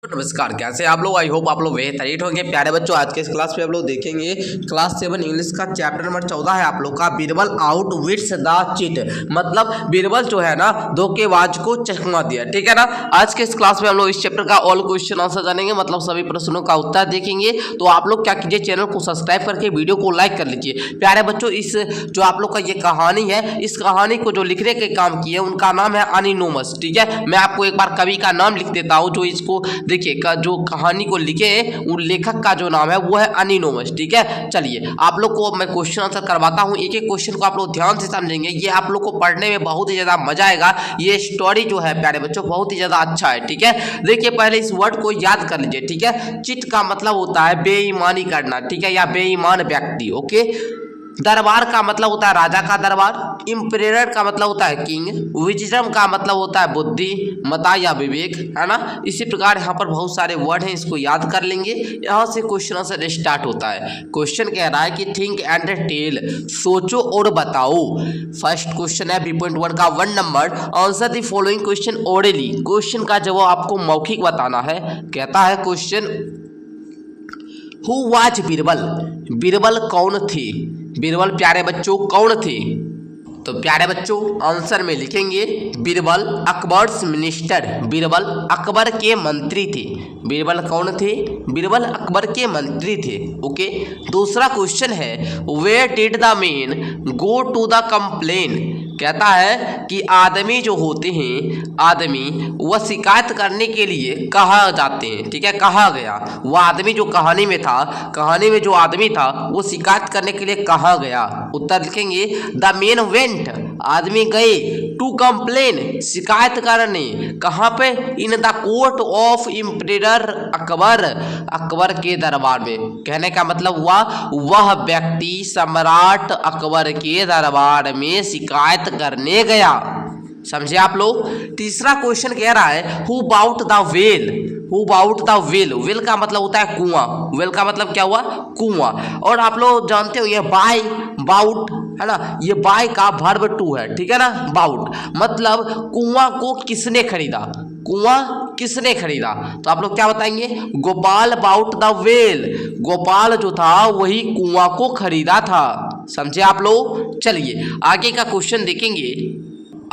नमस्कार, कैसे आप लोग। आई होप आप लोग बेहतरीन होंगे। प्यारे बच्चों, आज के इस क्लास में आप लोग देखेंगे क्लास 7 इंग्लिश का चैप्टर नंबर 14 है आप लोग का, Birbal outwits the cheat. मतलब बीरबल जो है ना धोखेबाज को चकमा दिया, ठीक है ना। आज के इस क्लास में हम लोग इस चैप्टर का ऑल क्वेश्चन आंसर जानेंगे, मतलब सभी प्रश्नों का उत्तर देखेंगे। तो आप लोग क्या कीजिए, चैनल को सब्सक्राइब करके वीडियो को लाइक कर लीजिए। प्यारे बच्चों, इस जो आप लोग का ये कहानी है, इस कहानी को जो लिखने के काम किए उनका नाम है एनिनोमस, ठीक है। मैं आपको एक बार कवि का नाम लिख देता हूँ जो इसको देखिए जो कहानी को लिखे उन लेखक का जो नाम है वो है एनिनोमस, ठीक है। चलिए आप लोग को मैं क्वेश्चन आंसर करवाता हूँ, एक एक क्वेश्चन को आप लोग ध्यान से समझेंगे। ये आप लोग को पढ़ने में बहुत ही ज्यादा मजा आएगा। ये स्टोरी जो है प्यारे बच्चों बहुत ही ज्यादा अच्छा है, ठीक है। देखिए पहले इस वर्ड को याद कर लीजिए, ठीक है। चिट का मतलब होता है बेईमानी करना, ठीक है, या बेईमान व्यक्ति, ओके। दरबार का मतलब होता है राजा का दरबार। इम्परेटर का मतलब होता है किंग। विजडम का मतलब होता है बुद्धि, मता या विवेक, है ना। इसी प्रकार यहाँ पर बहुत सारे वर्ड हैं, इसको याद कर लेंगे। यहाँ से क्वेश्चन आंसर स्टार्ट होता है। क्वेश्चन कह रहा है कि थिंक एंड टेल, सोचो और बताओ। फर्स्ट क्वेश्चन है B.1 का 1 number, answer the following question orally. Question का जवाब आपको मौखिक बताना है। कहता है question, who was Birbal, Birbal कौन थे। बीरबल प्यारे बच्चों कौन थे। तो प्यारे बच्चों आंसर में लिखेंगे बीरबल अकबर्स मिनिस्टर, बीरबल अकबर के मंत्री थे। बीरबल कौन थे, बीरबल अकबर के मंत्री थे, ओके। दूसरा क्वेश्चन है, where did the man go to the complain. कहता है कि आदमी जो होते हैं, आदमी वह शिकायत करने के लिए कहाँ जाते हैं, ठीक है, कहाँ गया। वह आदमी जो कहानी में था, कहानी में जो आदमी था वो शिकायत करने के लिए कहाँ गया। उत्तर लिखेंगे द मैन वेंट, आदमी गए, टू कंप्लेन, शिकायत करने, कहाँ पे, in the court of emperor Akbar, Akbar के दरबार में। कहने का मतलब हुआ वह व्यक्ति सम्राट अकबर के दरबार में शिकायत करने गया। समझे आप लोग। तीसरा क्वेश्चन कह रहा है, who bought the well, who bought the well. Well का मतलब होता है कुआं, वेल का मतलब क्या हुआ, कुआं। और आप लोग जानते हो ये बाय, बाउट, है ना, ये बाय का वर्ब टू है, ठीक है ना। बाउट मतलब कुआं को किसने खरीदा, कुआं किसने खरीदा। तो आप लोग क्या बताएंगे, Gopal bought the well, Gopal जो था वही कुआं को खरीदा था। समझे आप लोग। चलिए आगे का क्वेश्चन देखेंगे।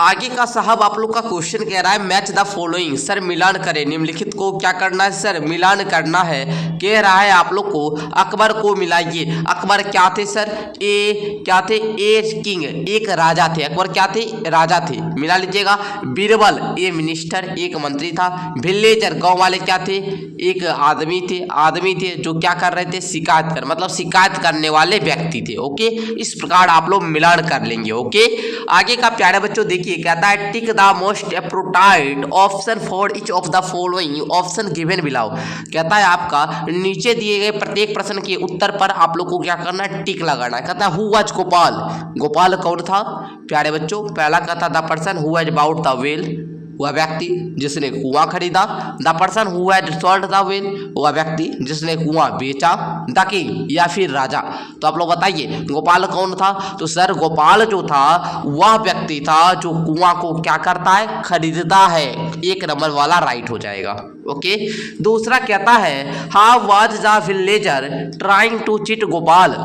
आगे का साहब आप लोग का क्वेश्चन कह रहा है, मैच द फॉलोइंग। सर मिलान करें, निम्नलिखित को क्या करना है सर, मिलान करना है। कह रहा है आप लोग को अकबर को मिलाइए। अकबर क्या थे सर, ए क्या थे, ए किंग, एक राजा थे। अकबर क्या थे, राजा थे, मिला लीजिएगा। बीरबल ए मिनिस्टर, एक मंत्री था। विलेजर गांव वाले क्या थे, एक आदमी थे, आदमी थे जो क्या कर रहे थे, शिकायत कर, मतलब शिकायत करने वाले व्यक्ति थे, ओके। इस प्रकार आप लोग मिलान कर लेंगे, ओके। आगे का प्यारे बच्चों देखिए, कहता है tick the most appropriate option for each of the following option given below. कहता है आपका नीचे दिए गए प्रत्येक प्रश्न के उत्तर पर आप लोग को क्या करना है, टिक लगाना है। कहता है हु वाज गोपाल, गोपाल कौन था प्यारे बच्चों। पहला कहता the person who was about the well, वह व्यक्ति जिसने कुआं खरीदा। The person who had sold the well, वह व्यक्ति जिसने कुआं बेचा। द किंग या फिर राजा। तो आप लोग बताइए गोपाल कौन था। तो सर गोपाल जो था वह व्यक्ति था जो कुआं को क्या करता है, खरीदता है। एक नंबर वाला राइट हो जाएगा, ओके। दूसरा कहता है, how was the villager trying to cheat Gopal.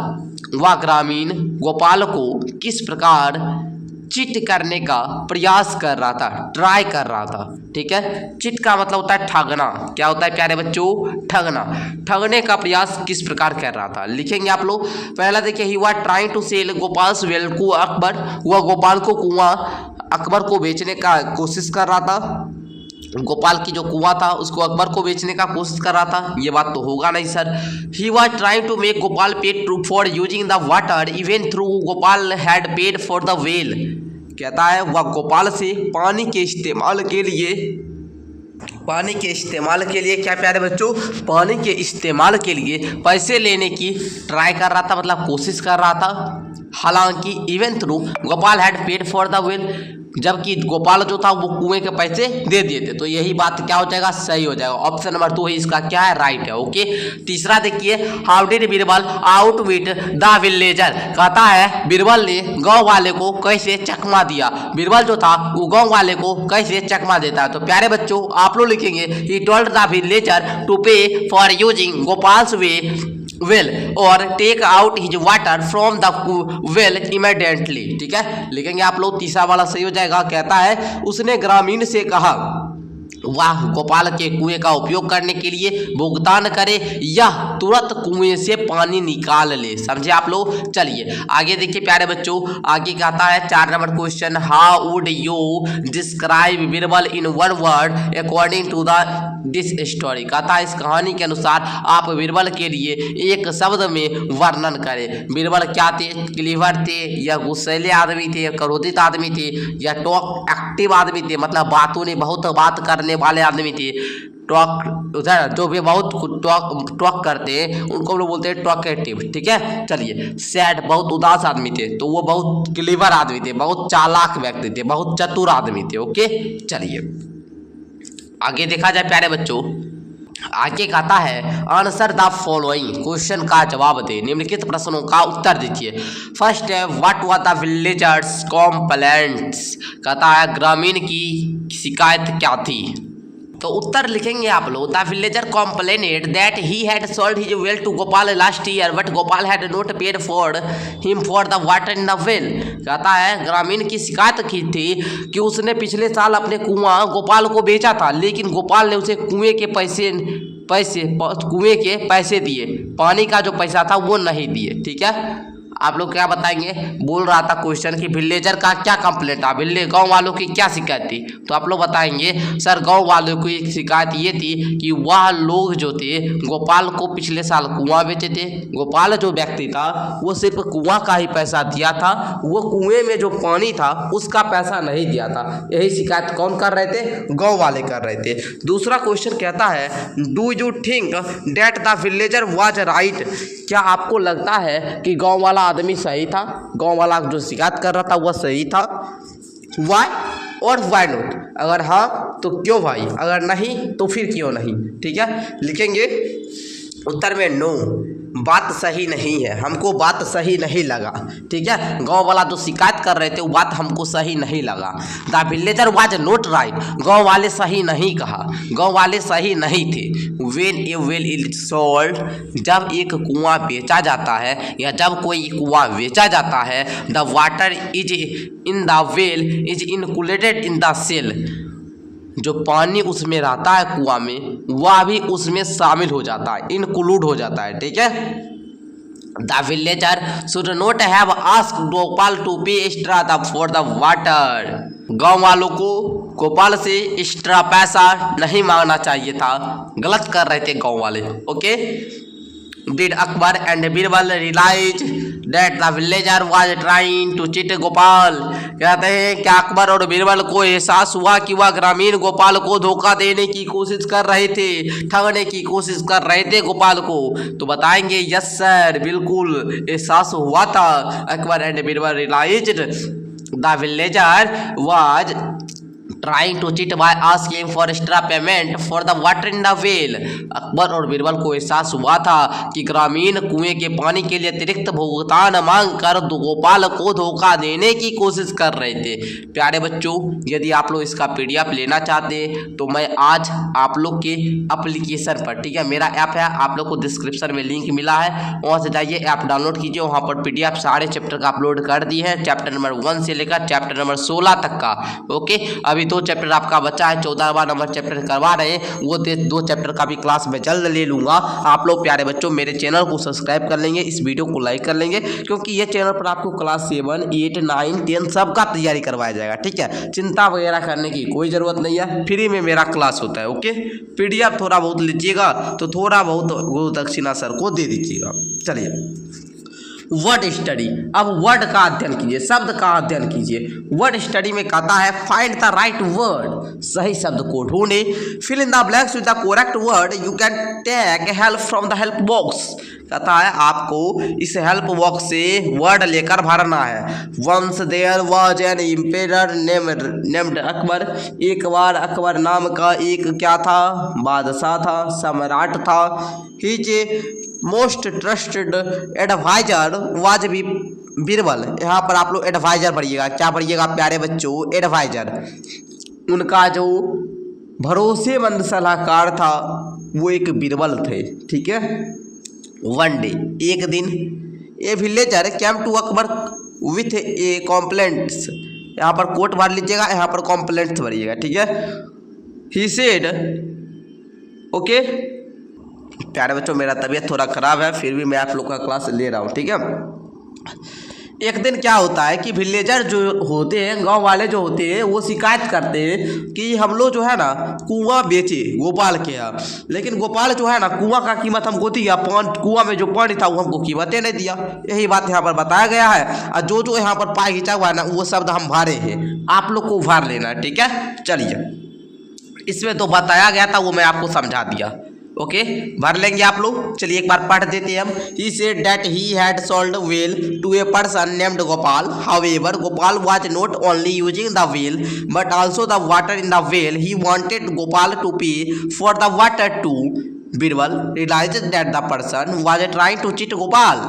वह ग्रामीण गोपाल को किस प्रकार चिट करने का प्रयास कर रहा था, ट्राई कर रहा था, ठीक है। चिट का मतलब होता है ठगना। क्या होता है प्यारे बच्चों, ठगना। ठगने का प्रयास किस प्रकार कर रहा था, लिखेंगे आप लोग। पहला देखिए, he was trying to sell Gopal's well to Akbar, वह गोपाल को कुआं अकबर को बेचने का कोशिश कर रहा था। गोपाल की जो कुआं था उसको अकबर को बेचने का कोशिश कर रहा था, ये बात तो होगा नहीं sir. He was trying to make Gopal paid for using the water even through Gopal had paid for the well. कहता है वह गोपाल से पानी के इस्तेमाल के लिए, पानी के इस्तेमाल के लिए क्या प्यारे बच्चों, पानी के इस्तेमाल के लिए पैसे लेने की ट्राई कर रहा था, मतलब कोशिश कर रहा था। हालांकि even through Gopal had paid for the well, जबकि गोपाल जो था वो कुएं के पैसे दे दिए थे। तो यही बात क्या हो जाएगा, सही हो जाएगा। ऑप्शन नंबर 2 ही इसका क्या है, राइट है। ओके, तीसरा देखिए, how did Birbal outwit the villager. कहता है बीरबल ने गांव वाले को कैसे चकमा दिया। बीरबल जो था वो गांव वाले को कैसे चकमा देता है। तो प्यारे बच्चों आप लोग लिखेंगे he told the villager to pay for using Gopal's way well और take out his water from the well immediately. ठीक है, लिखेंगे आप लोग, तीसरा वाला सही हो जाएगा। कहता है उसने ग्रामीण से कहा वह गोपाल के कुएं का उपयोग करने के लिए भुगतान करे या तुरंत कुएं से पानी निकाल ले। समझे आप लोग। चलिए आगे देखिए प्यारे बच्चों, आगे कहता है 4 number question, how would you describe Birbal in one word according to the this story. कहता है इस कहानी के अनुसार आप बीरबल के लिए एक शब्द में वर्णन करें। बीरबल क्या थे, क्लीवर थे या गुस्सैले आदमी थे, क्रोधित आदमी थे या टॉक एक्टिव आदमी थे, मतलब बातों ने बहुत बात करने वाले आदमी थे। टॉक उधर जो भी बहुत टॉक करते हैं उनको हम लोग बोलते हैं टॉकेटिव। ठीक है, चलिए सैड बहुत उदास आदमी थे, तो वो बहुत क्लीवर आदमी थे, बहुत चालाक व्यक्ति थे, बहुत चतुर आदमी थे। ओके, चलिए आगे देखा जाए प्यारे बच्चों, आगे कहता है आंसर द फॉलोइंग, क्वेश्चन का जवाब दे, निम्नलिखित प्रश्नों का उत्तर दीजिए। फर्स्ट है what was the villagers complaints. कहता है ग्रामीण की शिकायत क्या थी। तो उत्तर लिखेंगे आप लोग, the villager complained that he had sold his well to Gopal last year but Gopal had not paid for him for the water in the well. कहता है ग्रामीण की शिकायत की थी कि उसने पिछले साल अपने कुआं गोपाल को बेचा था, लेकिन गोपाल ने उसे कुएं के पैसे दिए, पानी का जो पैसा था वो नहीं दिए। ठीक है, आप लोग क्या बताएंगे, बोल रहा था क्वेश्चन कि विलेजर का क्या कंप्लेंट था, गांव वालों की क्या शिकायत थी। तो आप लोग बताएंगे सर गांव वालों की शिकायत ये थी कि वह लोग जो थे गोपाल को पिछले साल कुआं बेचे थे। गोपाल जो व्यक्ति था वो सिर्फ कुआं का ही पैसा दिया था, वो कुएं में जो पानी था उसका पैसा नहीं दिया था। यही शिकायत कौन कर रहे थे, गाँव वाले कर रहे थे। दूसरा क्वेश्चन कहता है do you think that the villager was right. क्या आपको लगता है कि गाँव वाला आदमी सही था, गांव वाला जो शिकायत कर रहा था वह सही था। वाई और वाई नॉट, अगर हाँ तो क्यों भाई, अगर नहीं तो फिर क्यों नहीं। ठीक है, लिखेंगे उत्तर में नो, बात सही नहीं है, हमको बात सही नहीं लगा। ठीक है, गांव वाला जो शिकायत कर रहे थे वो बात हमको सही नहीं लगा। The villager was not right, गांव वाले सही नहीं कहा, गांव वाले सही नहीं थे। When A well is sold, जब एक कुआं बेचा जाता है या जब कोई कुआं बेचा जाता है, the water is in the well is included in the sale, जो पानी उसमें रहता है कुआं में वह भी उसमें शामिल हो जाता है, इंक्लूड हो जाता है। ठीक है, the villager should not have asked Gopal to pay extra for the water. गांव वालों को गोपाल से एक्स्ट्रा पैसा नहीं मांगना चाहिए था, गलत कर रहे थे गांव वाले। Okay, did Akbar and Birbal realize that the villager was trying to cheat Gopal. कहते हैं क्या अकबर और बीरबल को एहसास हुआ कि वह ग्रामीण गोपाल को धोखा देने की कोशिश कर रहे थे, ठगने की कोशिश कर रहे थे गोपाल को। तो बताएंगे यस सर, बिल्कुल एहसास हुआ था। Akbar and Birbal realized the villager was trying to cheat by asking for extra payment for the water in the well. Akbar और बीरबल को एहसास हुआ था कि ग्रामीण कुएं के पानी के लिए अतिरिक्त भुगतान मांग कर गोपाल को धोखा देने की कोशिश कर रहे थे। प्यारे बच्चों, यदि आप लोग इसका PDF लेना चाहते हैं तो मैं आज आप लोग के एप्लीकेशन पर, ठीक है, मेरा ऐप है, आप लोग को डिस्क्रिप्शन में लिंक मिला है, वहाँ से जाइए ऐप डाउनलोड कीजिए। वहाँ पर PDF सारे चैप्टर का अपलोड कर दिए हैं, चैप्टर नंबर 1 से लेकर चैप्टर नंबर 16 तक का। ओके, अभी 2 चैप्टर आपका बच्चा है, 14वां नंबर चैप्टर करवा रहे हैं, वो 2 चैप्टर का भी क्लास मैं जल्द ले लूँगा। आप लोग प्यारे बच्चों मेरे चैनल को सब्सक्राइब कर लेंगे, इस वीडियो को लाइक कर लेंगे, क्योंकि ये चैनल पर आपको क्लास 7, 8, 9, 10 सबका तैयारी करवाया जाएगा। ठीक है, चिंता वगैरह करने की कोई ज़रूरत नहीं है, फ्री में मेरा क्लास होता है। ओके, PDF थोड़ा बहुत लीजिएगा तो थोड़ा बहुत दक्षिणा सर को दे दीजिएगा। चलिए वर्ड स्टडी। अब वर्ड का अध्ययन कीजिए, शब्द का अध्ययन कीजिए। वर्ड स्टडी में कहता है फाइंड द राइट वर्ड, सही शब्द को ढूंढे। Fill in the blanks with the correct word, you can take help from the help box. कहता है आपको इस हेल्प बॉक्स से वर्ड लेकर भरना है। Once there was an emperor named Akbar, एक बार अकबर नाम का एक क्या था, बादशाह था, सम्राट था। His most trusted adviser was भी बीरबल। यहाँ पर आप लोग एडवाइजर पढ़िएगा, क्या पढ़िएगा प्यारे बच्चों, एडवाइजर। उनका जो भरोसेमंद सलाहकार था वो एक बीरबल थे, ठीक है। वन डे, एक दिन, a villager came to Akbar with a complaints. यहाँ पर कोट भर लीजिएगा, यहाँ पर कॉम्प्लेंट्स भरिएगा, ठीक है। He said, okay. प्यारे बच्चों मेरा तबीयत थोड़ा ख़राब है, फिर भी मैं आप लोग का क्लास ले रहा हूँ, ठीक है। एक दिन क्या होता है कि विलेजर जो होते हैं, गांव वाले जो होते हैं, वो शिकायत करते हैं कि हम लोग जो है ना कुआं बेचे गोपाल के यहाँ, लेकिन गोपाल जो है ना कुआं का कीमत हमको दिया, कुआं में जो पानी था वो हमको कीमतें नहीं दिया। यही बात यहाँ पर बताया गया है। और जो यहाँ पर पाई खींचा हुआ है ना वो शब्द हम भरे हैं, आप लोग को उभार लेना है, ठीक है। चलिए, इसमें तो बताया गया था वो मैं आपको समझा दिया, ओके। भर लेंगे आप लोग। चलिए एक बार पढ़ देते हैं हम। He said that he had sold well to a person named Gopal, however Gopal was not only using the well but also the water in the well. He wanted Gopal to pay for the water too. Birbal realized that the person was trying to cheat Gopal.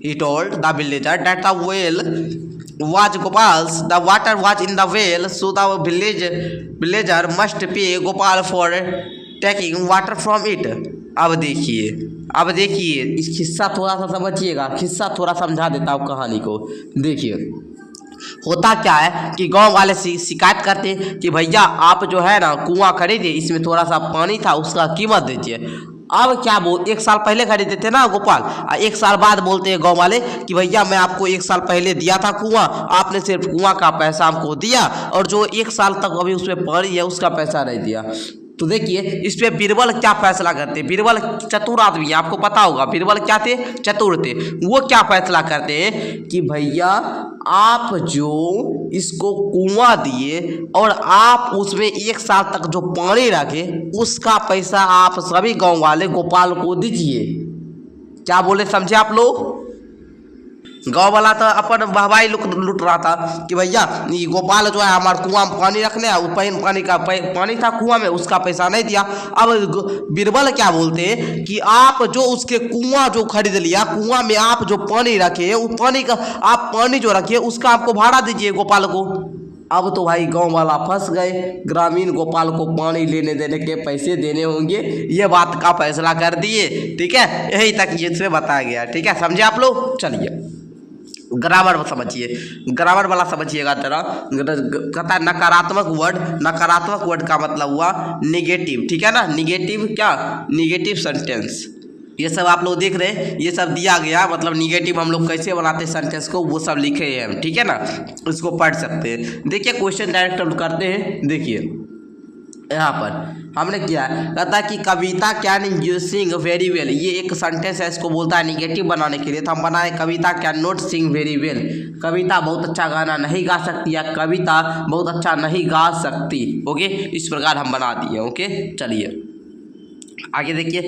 He told the villager that the well was Gopal's, the water was in the well, so the villager must pay Gopal for taking water from it. अब देखिए इस किस्सा थोड़ा सा समझिएगा, किस्सा थोड़ा समझा देता हूँ कहानी को। देखिए होता क्या है कि गांव वाले शिकायत करते कि भैया आप जो है ना कुआं खरीदे, इसमें थोड़ा सा पानी था, उसका कीमत दीजिए। अब क्या एक साल पहले खरीदे थे ना गोपाल, एक साल बाद बोलते हैं गांव वाले कि भैया मैं आपको एक साल पहले दिया था कुआं, आपने सिर्फ कुआं का पैसा हमको दिया और जो एक साल तक अभी उसमें पानी है उसका पैसा नहीं दिया। तो देखिए इस पे बीरबल क्या फैसला करते हैं। बीरबल चतुर आदमी है, आपको पता होगा बीरबल क्या थे, चतुर थे। वो क्या फैसला करते हैं कि भैया आप जो इसको कुआं दिए और आप उसमें एक साल तक जो पानी रखे उसका पैसा आप सभी गांव वाले गोपाल को दीजिए। क्या बोले समझे आप लोग। गांव वाला तो अपन वाहवाही लूट रहा था कि भैया ये गोपाल जो है हमारे कुआं में पानी रखने है, पानी था कुआं में, उसका पैसा नहीं दिया। अब बीरबल क्या बोलते हैं कि आप जो उसके कुआं जो खरीद लिया, कुआं में आप जो पानी रखे उस पानी का आप पानी जो रखिए उसका आपको भाड़ा दीजिए गोपाल को। अब तो भाई गांव वाला फंस गए, ग्रामीण गोपाल को पानी लेने देने के पैसे देने होंगे, ये बात का फैसला कर दिए, ठीक है। यही तक ये इसमें बताया गया, ठीक है, समझे आप लोग। चलिए ग्रामर समझिए, ग्रामर वाला समझिएगा जरा। कहता है नकारात्मक वर्ड का मतलब हुआ निगेटिव, ठीक है ना। निगेटिव क्या, निगेटिव सेंटेंस, ये सब आप लोग देख रहे हैं, ये सब दिया गया। मतलब निगेटिव हम लोग कैसे बनाते सेंटेंस को वो सब लिखे हैं, ठीक है ना, इसको पढ़ सकते हैं। देखिए क्वेश्चन डायरेक्ट हम करते हैं। देखिए यहाँ पर हमने किया है, कहता है कि Kavita can you sing very well. ये एक सेंटेंस है, इसको बोलता है निगेटिव बनाने के लिए, तो हम बनाए Kavita can not sing very well. Kavita बहुत अच्छा गाना नहीं गा सकती या कविता बहुत अच्छा नहीं गा सकती, ओके। इस प्रकार हम बना दिए, ओके। चलिए आगे देखिए,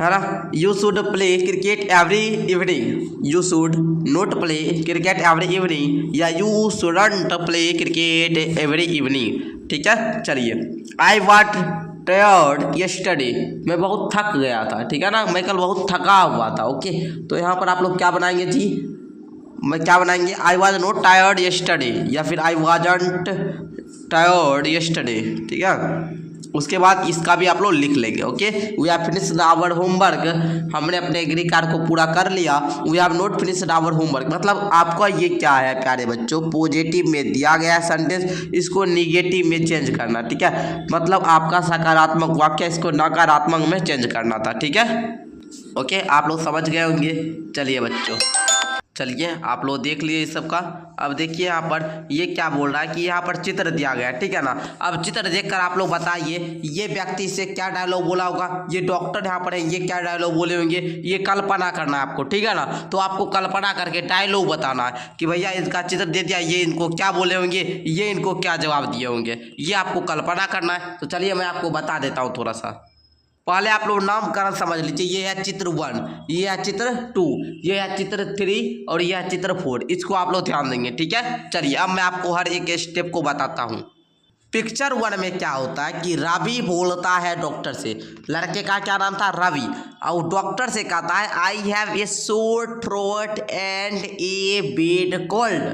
है ना। You should play cricket every evening, you should not play cricket every evening, या you shouldn't play cricket every evening, ठीक है। चलिए आई वाट टायर्ड यस्टरडे, मैं बहुत थक गया था, ठीक है ना, मैं कल बहुत थका हुआ था, ओके। तो यहाँ पर आप लोग क्या बनाएंगे जी, मैं क्या बनाएंगे, I was not tired yesterday या फिर आई वॉजंट टायर्ड यस्टरडे, ठीक है। उसके बाद इसका भी आप लोग लिख लेंगे, okay. We have finished our homework, हमने अपने गृह कार्य को पूरा कर लिया। We have not finished our homework, मतलब आपका ये क्या है प्यारे बच्चों, पॉजिटिव में दिया गया है सेंटेंस, इसको निगेटिव में चेंज करना, ठीक है। मतलब आपका सकारात्मक वाक्य इसको नकारात्मक में चेंज करना था, ठीक है, ओके। आप लोग समझ गए होंगे। चलिए बच्चों चलिए आप लोग देख लिए इस सब का। अब देखिए यहाँ पर ये क्या बोल रहा है कि यहाँ पर चित्र दिया गया है, ठीक है ना। अब चित्र देखकर आप लोग बताइए ये व्यक्ति से क्या डायलॉग बोला होगा। ये डॉक्टर यहाँ पर है, ये क्या डायलॉग बोले होंगे, ये कल्पना करना है आपको, ठीक है ना। तो आपको कल्पना करके डायलॉग बताना है कि भैया इसका चित्र दे दिया, ये इनको क्या बोले होंगे, ये इनको क्या जवाब दिए होंगे, ये आपको कल्पना करना है। तो चलिए मैं आपको बता देता हूँ थोड़ा सा। पहले आप लोग नामकरण समझ लीजिए। ये है चित्र 1, ये है चित्र 2, ये है चित्र 3 और ये है चित्र 4। इसको आप लोग ध्यान देंगे, ठीक है। चलिए अब मैं आपको हर एक स्टेप को बताता हूँ। पिक्चर 1 में क्या होता है कि रवि बोलता है डॉक्टर से, लड़के का क्या नाम था, रवि, और डॉक्टर से कहता है I have a sore throat and a bad cold.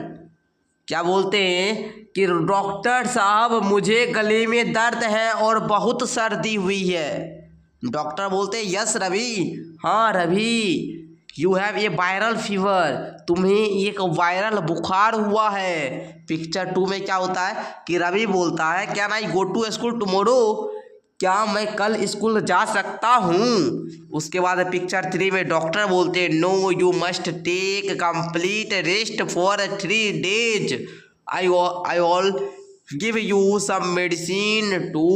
क्या बोलते हैं कि डॉक्टर साहब मुझे गले में दर्द है और बहुत सर्दी हुई है। डॉक्टर बोलते हैं यस रवि, हाँ Ravi, you have a viral fever, तुम्हें एक वायरल बुखार हुआ है। पिक्चर 2 में क्या होता है कि रवि बोलता है can I go to school tomorrow, क्या मैं कल स्कूल जा सकता हूँ। उसके बाद पिक्चर 3 में डॉक्टर बोलते हैं no you must take complete rest for 3 days, I all give you some medicine too.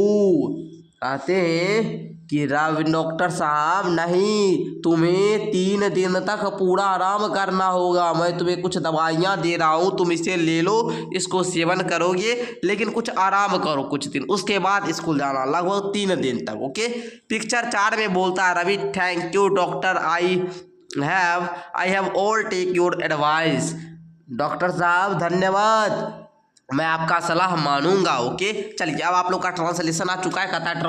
कहते हैं कि डॉक्टर साहब नहीं, तुम्हें 3 दिन तक पूरा आराम करना होगा, मैं तुम्हें कुछ दवाइयाँ दे रहा हूँ, तुम इसे ले लो, इसको सेवन करोगे, लेकिन कुछ आराम करो कुछ दिन, उसके बाद स्कूल जाना, लगभग 3 दिन तक, ओके। पिक्चर 4 में बोलता है Ravi thank you doctor, I have all take your advice, doctor साहब धन्यवाद, मैं आपका सलाह मानूंगा, ओके। चलिए अब आप लोग का ट्रांसलेशन आ चुका है। कहता है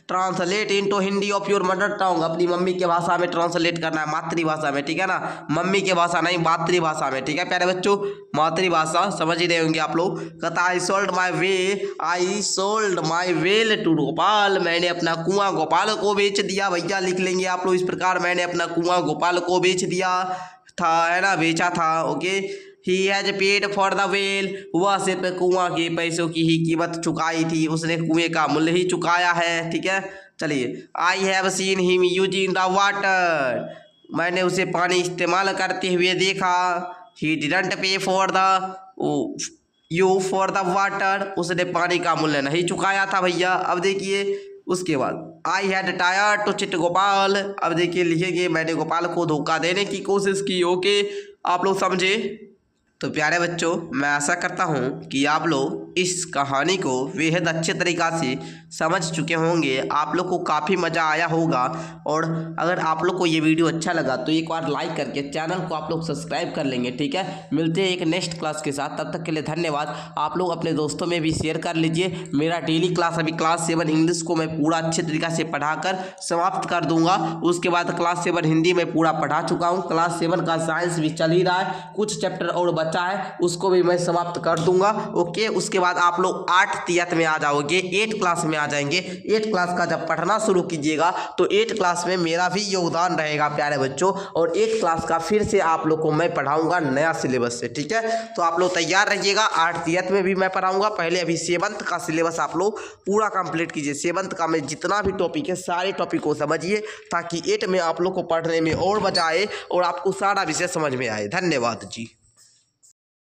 translate into Hindi of your mother tongue, अपनी मम्मी के भाषा में ट्रांसलेट करना है, मातृभाषा में, ठीक है ना। मम्मी के भाषा नहीं, मातृभाषा में, ठीक है प्यारे बच्चों, मातृभाषा समझ ही रहे होंगे आप लोग। कहता I sold my well to Gopal, मैंने अपना कुआं गोपाल को बेच दिया। भैया लिख लेंगे आप लोग इस प्रकार, मैंने अपना कुआं गोपाल को बेच दिया था, है ना, बेचा था, okay. He has paid for the well, वह सिर्फ कुआं के पैसों की ही कीमत चुकाई थी, उसने कुएं का मूल्य ही चुकाया है, ठीक है। चलिए I have seen him using the water, मैंने उसे पानी इस्तेमाल करते हुए देखा। ही डिडंट पे फॉर द वाटर, उसने पानी का मूल्य नहीं चुकाया था भैया। अब देखिए उसके बाद I had tired to cheat Gopal, अब देखिए लिखेंगे मैंने गोपाल को धोखा देने की कोशिश की, ओके। आप लोग समझे। तो प्यारे बच्चों मैं आशा करता हूँ कि आप लोग इस कहानी को बेहद अच्छे तरीक़ा से समझ चुके होंगे, आप लोग को काफ़ी मज़ा आया होगा। और अगर आप लोग को ये वीडियो अच्छा लगा तो एक बार लाइक करके चैनल को आप लोग सब्सक्राइब कर लेंगे, ठीक है। मिलते हैं एक नेक्स्ट क्लास के साथ, तब तक के लिए धन्यवाद। आप लोग अपने दोस्तों में भी शेयर कर लीजिए। मेरा डेली क्लास अभी क्लास 7 इंग्लिश को मैं पूरा अच्छे तरीक़ा से पढ़ाकर समाप्त कर दूंगा। उसके बाद क्लास 7 हिंदी में पूरा पढ़ा चुका हूँ, क्लास 7 का साइंस भी चल ही रहा है, कुछ चैप्टर और बचा है उसको भी मैं समाप्त कर दूंगा, ओके। उसके बाद आप लोग 8th में आ जाओगे, 8 क्लास में आ जाएंगे। 8 क्लास का जब पढ़ना शुरू कीजिएगा तो 8 क्लास में मेरा भी योगदान रहेगा प्यारे बच्चों, और 8 क्लास का फिर से आप लोग को मैं पढ़ाऊंगा नया सिलेबस से, ठीक है। तो आप लोग तैयार रहिएगा, 8th में भी मैं पढ़ाऊंगा। पहले अभी 7th का सिलेबस आप लोग पूरा कंप्लीट कीजिए। 7th का में जितना भी टॉपिक है सारे टॉपिक को समझिए, ताकि 8 में आप लोग को पढ़ने में और मजा आए और आपको सारा विषय समझ में आए। धन्यवाद जी।